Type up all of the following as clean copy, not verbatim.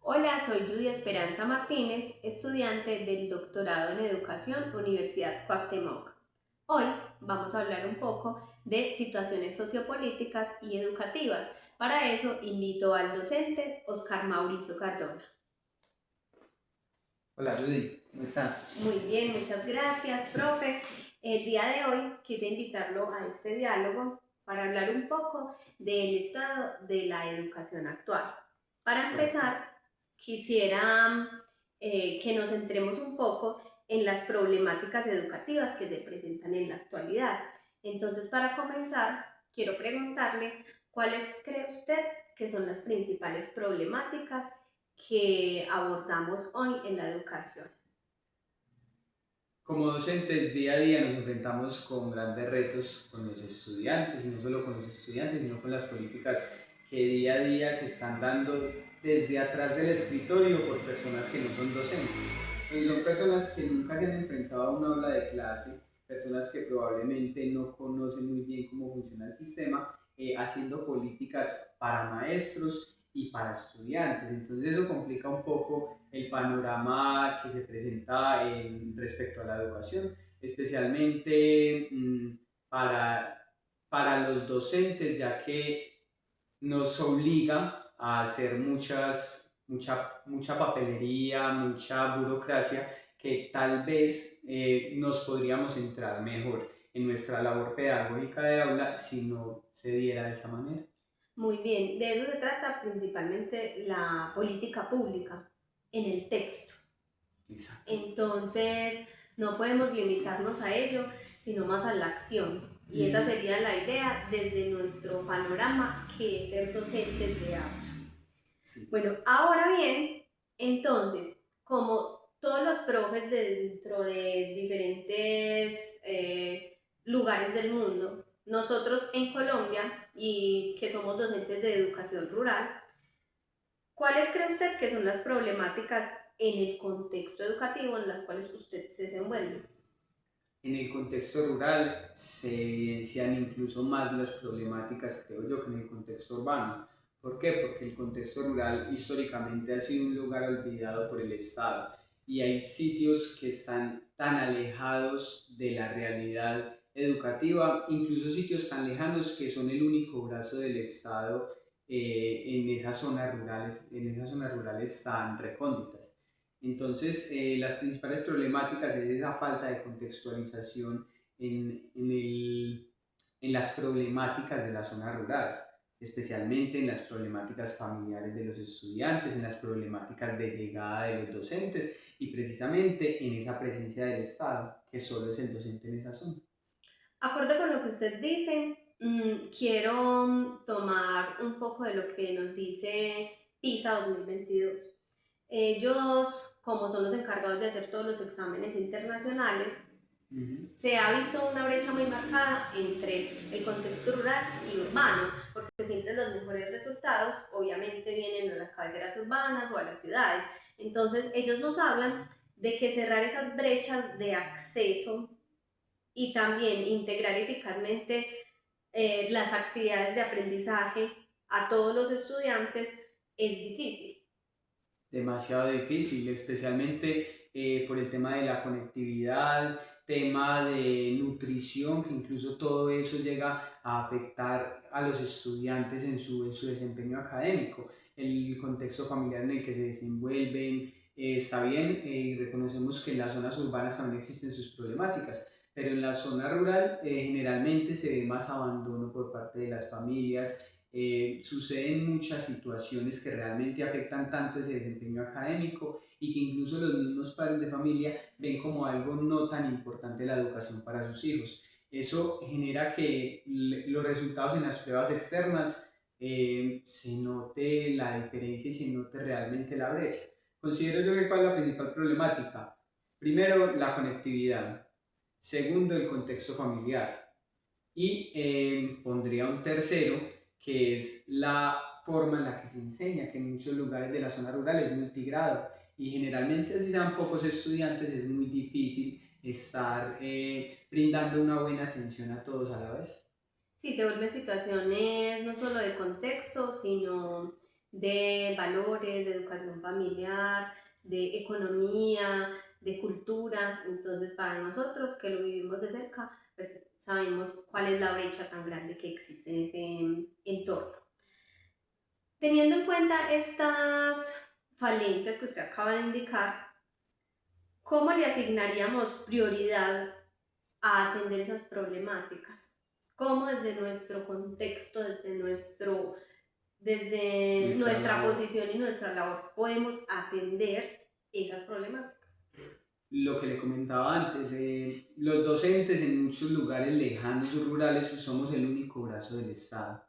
Hola, soy Judy Esperanza Martínez, estudiante del doctorado en Educación, Universidad Cuauhtémoc. Hoy vamos a hablar un poco de situaciones sociopolíticas y educativas. Para eso invito al docente Oscar Mauricio Cardona. Hola Judy, ¿cómo estás? Muy bien, muchas gracias, profe. El día de hoy quise invitarlo a este diálogo para hablar un poco del estado de la educación actual. Para Correcto. empezar, quisiera que nos centremos un poco en las problemáticas educativas que se presentan en la actualidad. Entonces, para comenzar, quiero preguntarle cuáles cree usted que son las principales problemáticas que abordamos hoy en la educación. Como docentes, día a día nos enfrentamos con grandes retos con los estudiantes, y no solo con los estudiantes, sino con las políticas que día a día se están dando desde atrás del escritorio por personas que no son docentes. Pues son personas que nunca se han enfrentado a una aula de clase, personas que probablemente no conocen muy bien cómo funciona el sistema, haciendo políticas para maestros y para estudiantes. Entonces eso complica un poco el panorama que se presenta respecto a la educación, especialmente para, para los docentes, ya que nos obliga a hacer mucha papelería, mucha burocracia, que tal vez nos podríamos centrar mejor en nuestra labor pedagógica de aula si no se diera de esa manera. Muy bien, de eso se trata principalmente la política pública en el texto. Exacto. Entonces, no podemos limitarnos a ello, sino más a la acción. Y esa Ujú. sería la idea desde nuestro panorama, que es ser docentes de aula. Sí. Bueno, ahora bien, entonces, como todos los profes dentro de diferentes lugares del mundo, nosotros en Colombia, y que somos docentes de educación rural, ¿cuáles cree usted que son las problemáticas en el contexto educativo en las cuales usted se desenvuelve? En el contexto rural se evidencian incluso más las problemáticas, creo yo, que en el contexto urbano. ¿Por qué? Porque el contexto rural históricamente ha sido un lugar olvidado por el Estado y hay sitios que están tan alejados de la realidad educativa, incluso sitios tan lejanos que son el único brazo del Estado en esas zonas rurales tan recónditas. Entonces, las principales problemáticas es esa falta de contextualización en las problemáticas de la zona rural, especialmente en las problemáticas familiares de los estudiantes, en las problemáticas de llegada de los docentes y precisamente en esa presencia del Estado, que solo es el docente en esa zona. Acorde con lo que usted dice, quiero tomar un poco de lo que nos dice PISA 2022. Ellos, como son los encargados de hacer todos los exámenes internacionales, Uh -huh. se ha visto una brecha muy marcada entre el contexto rural y urbano, porque siempre los mejores resultados obviamente vienen a las cabeceras urbanas o a las ciudades. Entonces ellos nos hablan de que cerrar esas brechas de acceso y también integrar eficazmente las actividades de aprendizaje a todos los estudiantes es difícil. Demasiado difícil, especialmente por el tema de la conectividad, tema de nutrición, que incluso todo eso llega a afectar a los estudiantes en su desempeño académico, el contexto familiar en el que se desenvuelven. Está bien, y reconocemos que en las zonas urbanas también existen sus problemáticas, pero en la zona rural generalmente se ve más abandono por parte de las familias. Suceden muchas situaciones que realmente afectan tanto ese desempeño académico y que incluso los mismos padres de familia ven como algo no tan importante la educación para sus hijos. Eso genera que los resultados en las pruebas externas se note la diferencia y se note realmente la brecha. Considero yo que cuál es la principal problemática. Primero, la conectividad. Segundo, el contexto familiar. Y pondría un tercero, que es la forma en la que se enseña, que en muchos lugares de la zona rural es multigrado y generalmente si sean pocos estudiantes es muy difícil estar brindando una buena atención a todos a la vez. Sí, se vuelven situaciones no solo de contexto, sino de valores, de educación familiar, de economía, de cultura. Entonces, para nosotros que lo vivimos de cerca, pues sabemos cuál es la brecha tan grande que existe en ese entorno. Teniendo en cuenta estas falencias que usted acaba de indicar, ¿cómo le asignaríamos prioridad a atender esas problemáticas? ¿Cómo desde nuestro contexto, desde Nuestra nuestra labor. posición y nuestra labor podemos atender esas problemáticas? Lo que le comentaba antes, los docentes en muchos lugares lejanos o rurales somos el único brazo del Estado.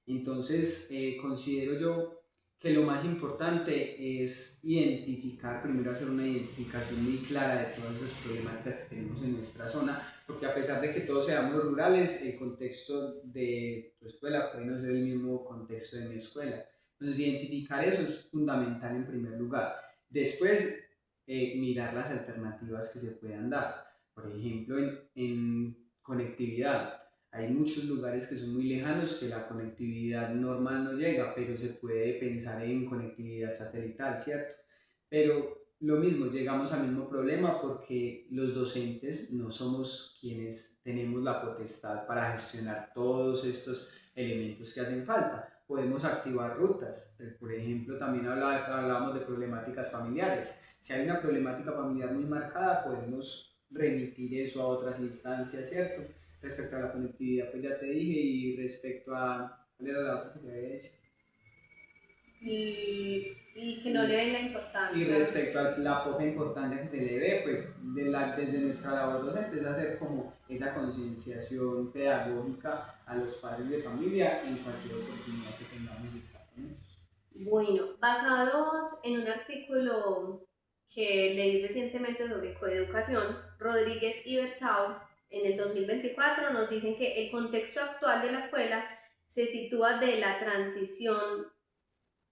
Entonces, considero yo que lo más importante es identificar, primero hacer una identificación muy clara de todas esas problemáticas que tenemos en nuestra zona, porque a pesar de que todos seamos rurales, el contexto de tu escuela puede no ser el mismo contexto de mi escuela. Entonces, identificar eso es fundamental en primer lugar. Después, mirar las alternativas que se puedan dar. Por ejemplo, en conectividad. Hay muchos lugares que son muy lejanos que la conectividad normal no llega, pero se puede pensar en conectividad satelital, ¿cierto? Pero lo mismo, llegamos al mismo problema porque los docentes no somos quienes tenemos la potestad para gestionar todos estos elementos que hacen falta. Podemos activar rutas, por ejemplo, también hablábamos de problemáticas familiares. Si hay una problemática familiar muy marcada, podemos remitir eso a otras instancias, ¿cierto? Respecto a la conectividad, pues ya te dije, y respecto a... ¿Cuál era la otra que te había dicho? Y que no le Y, den la y importancia. respecto a la poca importancia que se le ve, pues desde nuestra labor docente es hacer como esa concienciación pedagógica a los padres de familia en cualquier oportunidad que tengamos de estar con ellos. Bueno, basados en un artículo que leí recientemente sobre coeducación, Rodríguez y Bertau en el 2024 nos dicen que el contexto actual de la escuela se sitúa de la transición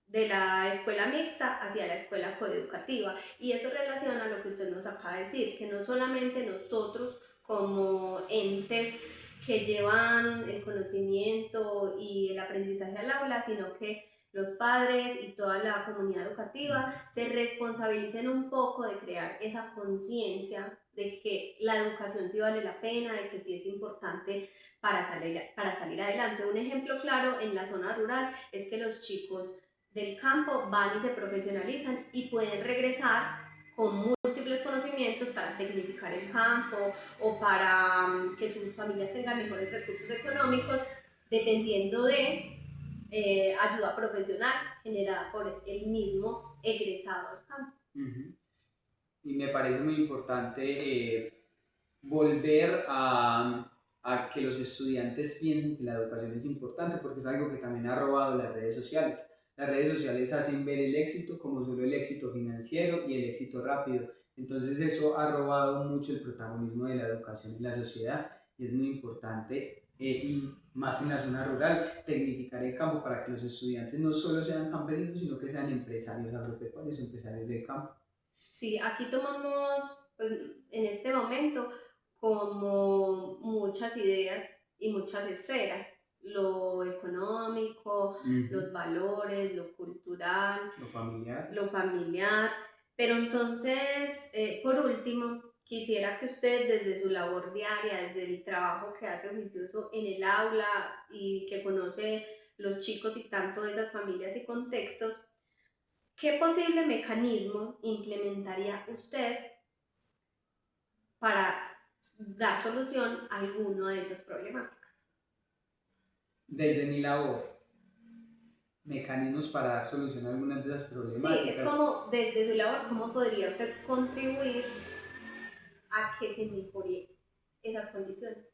de la escuela mixta hacia la escuela coeducativa, y eso relaciona a lo que usted nos acaba de decir, que no solamente nosotros como entes que llevan el conocimiento y el aprendizaje al aula, sino que los padres y toda la comunidad educativa se responsabilicen un poco de crear esa conciencia de que la educación sí vale la pena, de que sí es importante para salir adelante. Un ejemplo claro en la zona rural es que los chicos del campo van y se profesionalizan y pueden regresar con múltiples conocimientos para tecnificar el campo o para que sus familias tengan mejores recursos económicos, dependiendo de ayuda profesional generada por el mismo egresado del campo. Uh-huh. Y me parece muy importante volver a que los estudiantes piensen que la educación es importante, porque es algo que también ha robado las redes sociales. Las redes sociales hacen ver el éxito como solo el éxito financiero y el éxito rápido. Entonces eso ha robado mucho el protagonismo de la educación en la sociedad, y es muy importante, y más en la zona rural, tecnificar el campo para que los estudiantes no solo sean campesinos, sino que sean empresarios agropecuarios, empresarios del campo. Sí, aquí tomamos pues, en este momento como muchas ideas y muchas esferas, lo económico, los Uh-huh. valores, lo cultural, Lo familiar. lo familiar, pero entonces, por último, quisiera que usted desde su labor diaria, desde el trabajo que hace oficioso en el aula y que conoce los chicos y tanto de esas familias y contextos, ¿qué posible mecanismo implementaría usted para dar solución a alguna de esas problemáticas? Desde mi labor, mecanismos para solucionar algunas de esas Sí, es problemáticas. como desde su labor, ¿cómo podría usted contribuir a que se mejore esas condiciones?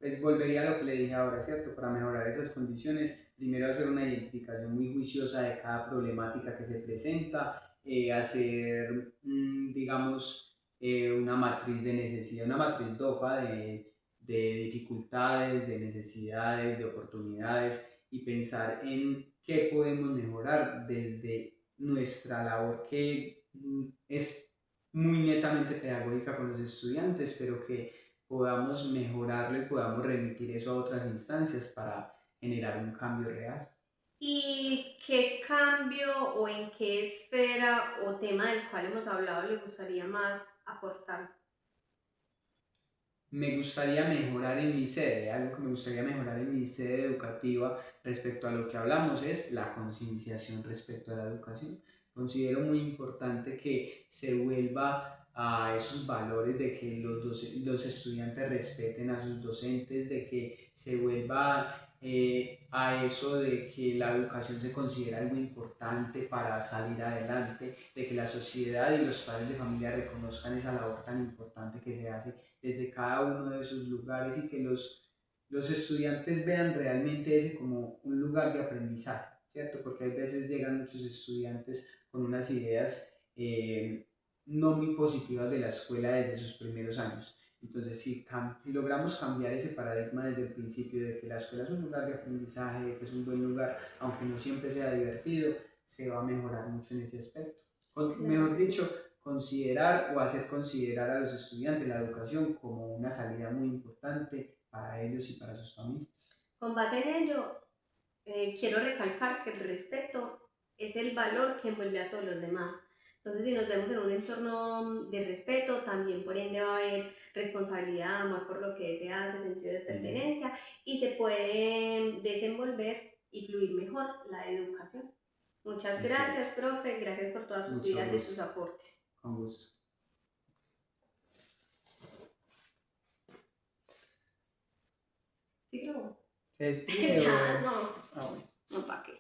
Pues volvería a lo que le dije ahora, ¿cierto? Para mejorar esas condiciones, primero hacer una identificación muy juiciosa de cada problemática que se presenta, hacer, digamos, una matriz de necesidad, una matriz DOFA de dificultades, de necesidades, de oportunidades, y pensar en qué podemos mejorar desde nuestra labor, que es muy netamente pedagógica con los estudiantes, pero que podamos mejorarlo y podamos remitir eso a otras instancias para generar un cambio real. ¿Y qué cambio o en qué esfera o tema del cual hemos hablado le gustaría más aportar? Me gustaría mejorar en mi sede, algo que me gustaría mejorar en mi sede educativa respecto a lo que hablamos es la concienciación respecto a la educación. Considero muy importante que se vuelva a esos valores de que los estudiantes respeten a sus docentes, de que se vuelva a eso de que la educación se considera algo importante para salir adelante, de que la sociedad y los padres de familia reconozcan esa labor tan importante que se hace desde cada uno de esos lugares y que los estudiantes vean realmente ese como un lugar de aprendizaje, ¿cierto? Porque a veces llegan muchos estudiantes con unas ideas no muy positivas de la escuela desde sus primeros años. Entonces, si logramos cambiar ese paradigma desde el principio de que la escuela es un lugar de aprendizaje, de que es un buen lugar, aunque no siempre sea divertido, se va a mejorar mucho en ese aspecto. Claro Mejor que sí. dicho, considerar o hacer considerar a los estudiantes la educación como una salida muy importante para ellos y para sus familias. Con base en ello, quiero recalcar que el respeto es el valor que envuelve a todos los demás. Entonces, si nos vemos en un entorno de respeto, también por ende va a haber responsabilidad, amor por lo que se hace, sentido de Mm. pertenencia y se puede desenvolver y fluir mejor la educación. Muchas Es cierto. gracias, profe. Gracias por todas sus Mucho ideas y sus gusto. aportes. Con gusto. ¿Sí, no? ¿Se despide Ya, o...? no, Ah, bueno. no, ¿para qué?